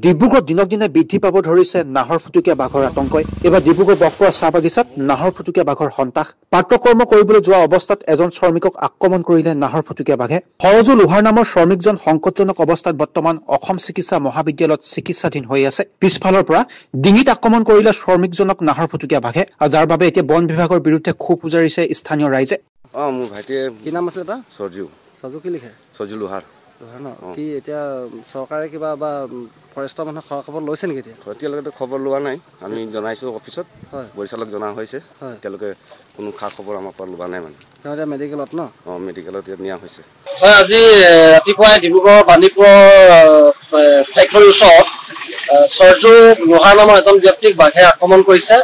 ডিব্ৰুগড়ত দিনক দিনে বৃদ্ধি পাব ধৰিছে নাহৰ ফুটুকীয়া বাঘৰ আতংকই। এবাৰ ডিব্ৰুগড় বকপৰা চাহ বাগিচাত নাহৰ ফুটুকীয়া বাঘৰ সন্তাস। পাত্ৰকৰ্ম কৰিবলৈ যোৱা অৱস্থাত এজন শ্ৰমিকক আক্ৰমণ কৰিলে নাহৰ ফুটুকীয়া বাঘে। সৰজু লোহাৰ নামৰ শ্ৰমিকজন সংকটজনক অৱস্থাত বৰ্তমান অসম চিকিৎসা মহাবিদ্যালয়ত চিকিৎসাধীন হৈ আছে। পিছফালৰ পৰা ডিঙিত আক্ৰমণ কৰিলে শ্ৰমিকজনক নাহৰ ফুটুকীয়া বাঘে, যাৰ বাবে এতিয়া বন বিভাগৰ বিৰুদ্ধে ক্ষোভ উজাৰিছে স্থানীয় ৰাইজে। মোৰ ভাইটিয়ে কি নাম আছে এটা? সৰজু কি লিখে? সৰজু লোহাৰ। কি এতিয়া চৰকাৰে কিবা বা ফৰেষ্টৰ মানুহে খবৰ লৈছে নেকি? এতিয়ালৈকে খবৰ লোৱা নাই। আমি জনাইছোঁ অফিচত, পৰিচালক জনা হৈছে। এতিয়ালৈকে কোনো খা খবৰ আমাৰ পৰা লোৱা নাই মানে। এতিয়া মেডিকেলত ন? মেডিকেলত নিয়া হৈছে। হয়, আজি ৰাতিপুৱাই ডিব্ৰুগড় বাণীপুৰৰ ফেক্টৰীৰ ওচৰত সৰজু লোহাৰ নামৰ এজন ব্যক্তিক বাঘে আক্ৰমণ কৰিছে।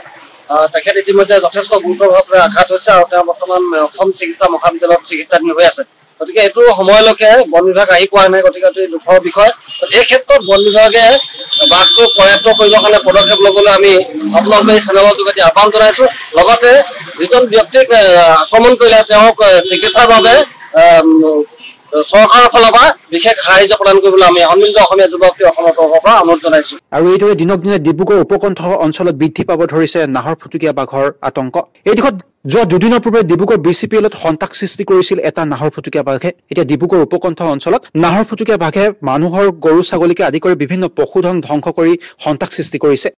তেখেত ইতিমধ্যে যথেষ্ট গুৰুতৰভাৱে আঘাত হৈছে আৰু তেওঁ বৰ্তমান অসম চিকিৎসা মহাবিদ্যালয়ত চিকিৎসাধীন হৈ আছে। গতিকে এইটো সময়লৈকে বন বিভাগ আহি পোৱা নাই, গতিকে এইটো দুখৰ বিষয়। এই ক্ষেত্ৰত বন বিভাগে বাঘটো পৰ্যাপ্ত কৰিবৰ কাৰণে পদক্ষেপ ল'বলৈ আমি আপোনালোকে এই চেনেলৰ যোগেদি আহ্বান জনাইছোঁ। লগতে যিজন ব্যক্তিক আক্ৰমণ কৰিলে তেওঁক চিকিৎসাৰ বাবে চৰকাৰৰ ফালৰ পৰা বিশেষ সাহায্য প্ৰদান কৰিবলৈ আমি সন্মিলিত অসমীয়া যুৱ শক্তি অসমৰ তৰফৰ পৰা অনুৰোধ জনাইছো। আৰু এইদৰে দিনক দিনে ডিব্ৰুগড় উপকণ্ঠ অঞ্চলত বৃদ্ধি পাব ধৰিছে নাহৰ ফুটুকীয়া বাঘৰ আতংক। এই দিশত যোৱা দুদিনৰ পূৰ্বে ডিব্ৰুগড় BCPLত সন্তাস সৃষ্টি কৰিছিল এটা নাহৰ ফুটুকীয়া বাঘে। এতিয়া ডিব্ৰুগড় উপকণ্ঠ অঞ্চলত নাহৰ ফুটুকীয়া বাঘে মানুহৰ গৰু ছাগলীকে আদি কৰি বিভিন্ন পশুধন ধ্বংস কৰি সন্তাস সৃষ্টি কৰিছে।